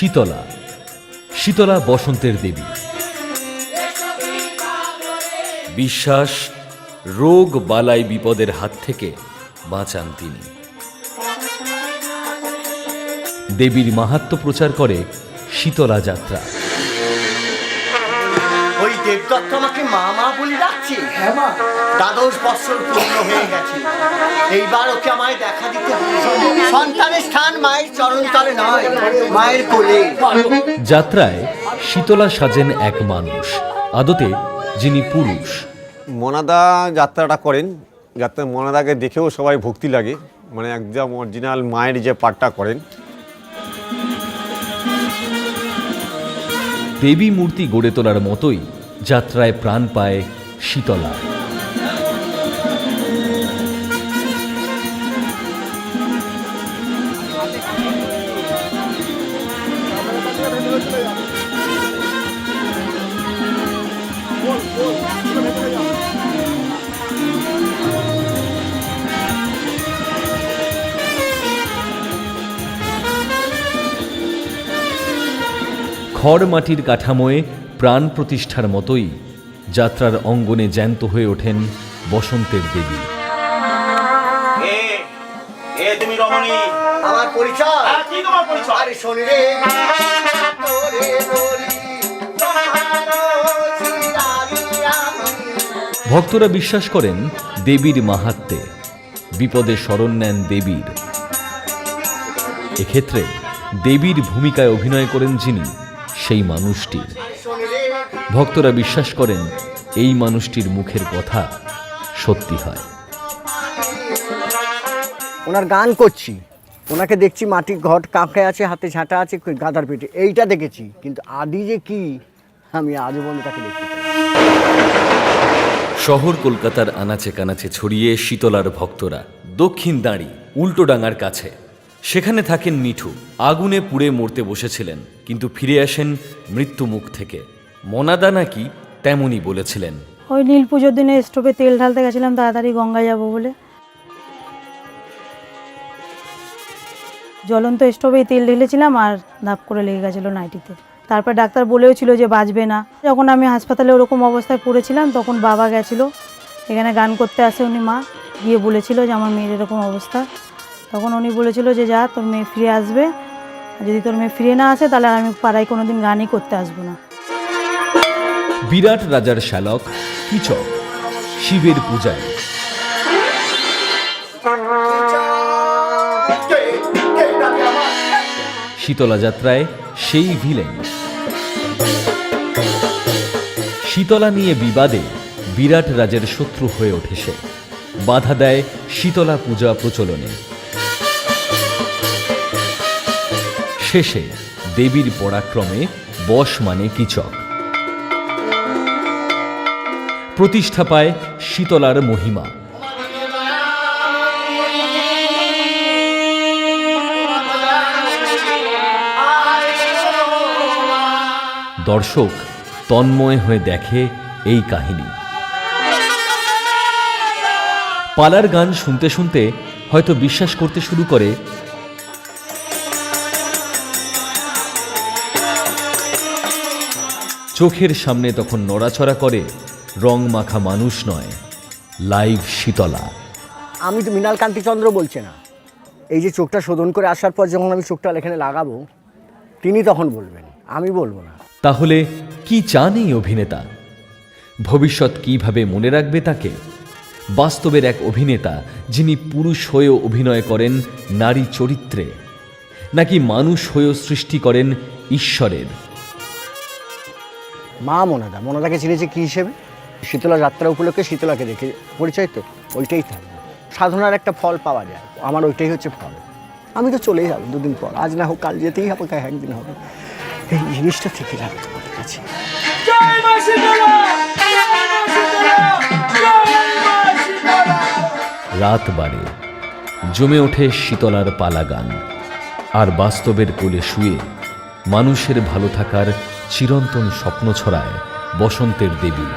শীতলা। শীতলা বসন্তের দেবী। বিশ্বাস, রোগ বালাই বিপদের হাত থেকে বাঁচান তিনি। দেবীর মাহাত্ম্য প্রচার করে শীতলা যাত্রা। ওই দেবদত্ত আমাকে মা মা বলে ডাকছে। হ্যাঁ মা, 12 বছর পূর্ণ হয়ে গেছে। এইবার ওকে আমায় দেখা দিতে হবে। সন্তানের স্থান মায়ের চরণতলে নয়, মায়ের কোলে। যাত্রায় শীতলা সাজেন এক মানুষ, আদতে যিনি পুরুষ। মনাদা যাত্রাটা করেন, যাত্রা মনাদাকে দেখেও সবাই ভক্তি লাগে, মানে একদম অরিজিনাল মায়ের যে পাঠটা করেন। দেবী মূর্তি গড়ে তোলার মতোই যাত্রায় প্রাণ পায় শীতলা। খড় মাটির কাঠামোয় প্রাণ প্রতিষ্ঠার মতোই যাত্রার অঙ্গনে জ্যান্ত হয়ে ওঠেন বসন্তের দেবী। তুমি রমণী, আমার পরিচয়। কি তোমার পরিচয়? আরে শোন রে, ভক্তরা বিশ্বাস করেন দেবীর মাহাত্ম্যে, বিপদে শরণ নেন দেবীর। এক্ষেত্রে দেবীর ভূমিকায় অভিনয় করেন যিনি, সেই মানুষটি। ভক্তরা বিশ্বাস করেন এই মানুষটির মুখের কথা সত্যি হয়। ওনার গান করছি, ওনাকে দেখছি মাটির ঘট কাঁকড়ে আছে, হাতে ঝাঁটা আছে, গাধার পেটে, এইটা দেখেছি, কিন্তু আদি যে কি আমি আজও বলে তাকে দেখতে পাই। শহর কলকাতার আনাচে কানাচে ছড়িয়ে শীতলার ভক্তরা দক্ষিণ দাঁড়ি উল্টোডাঙ্গার কাছে। সেখানে থাকেন মিঠু। আগুনে পুড়ে মরতে বসেছিলেন, কিন্তু ফিরে আসেন মৃত্যু মুখ থেকে। মনাদা নাকি তেমনই বলেছিলেন। ওই নীল পুজোর দিনে স্টোভে তেল ঢালতে গেছিলাম তাড়াতাড়ি গঙ্গা যাব বলে। জ্বলন্ত স্টোভেই তেল ঢেলেছিলাম আর ধাপ করে লেগে গেছিলো নাইটিতে। তারপর ডাক্তার বলেও ছিল যে বাঁচবে না। যখন আমি হাসপাতালে ওরকম অবস্থায় পড়েছিলাম তখন বাবা গেছিলো, এখানে গান করতে আসে উনি, মা গিয়ে বলেছিল যে আমার মেয়ের এরকম অবস্থা। তখন উনি বলেছিল যে যা, তোর মেয়ে ফিরে আসবে, আর যদি তোর মেয়ে ফিরে না আসে তাহলে আমি পাড়ায় কোনোদিন গানই করতে আসবো না। বিরাট রাজার শ্যালক কিচক শিবের পূজায়। শীতলা যাত্রায় সেই ভিলেন। শীতলা নিয়ে বিবাদে বিরাট রাজের শত্রু হয়ে ওঠে সে, বাধা দেয় শীতলা পূজা প্রচলনে। শেষে দেবীর পরাক্রমে বশ মানে কিচক। প্রতিষ্ঠা পায় শীতলার মহিমা। দর্শক তন্ময় হয়ে দেখে এই কাহিনী। পালার গান শুনতে শুনতে হয়তো বিশ্বাস করতে শুরু করে চোখের সামনে তখন নড়াচড়া করে রং মাখা মানুষ নয়, লাইভ শীতলা। আমি তো মৃণাল কান্তিচন্দ্র বলছে না, এই যে চোখটা শোধন করে আসার পর যখন আমি চোখটা এখানে লাগাবো তিনি তখন বলবেন, আমি বলবো না। তাহলে কি চান এই অভিনেতা? ভবিষ্যৎ কিভাবে মনে রাখবে তাকে? বাস্তবের এক অভিনেতা যিনি পুরুষ হয়েও অভিনয় করেন নারী চরিত্রে, নাকি মানুষ হয়েও সৃষ্টি করেন ঈশ্বরের? মা মনাদা, মনাদাকে চিনেছে কি হিসেবে? শীতলা যাত্রা উপলক্ষে শীতলাকে দেখে পরিচয়, তো ওইটাই থাকবে। সাধনার একটা ফল পাওয়া যায়, আমার ওইটাই হচ্ছে ফল। আমি তো চলেই যাবো দুদিন পর, আজ না হোক কাল যেতেই হবে, একদিন হবে। এই জিনিসটা থেকে যাবে তোমাদের কাছে। রাত বাড়ে, জমে ওঠে শীতলার পালা গান, আর বাস্তবের কোলে শুয়ে মানুষের ভালো থাকার চিরন্তন স্বপ্ন ছড়ায় বসন্তের দেবী।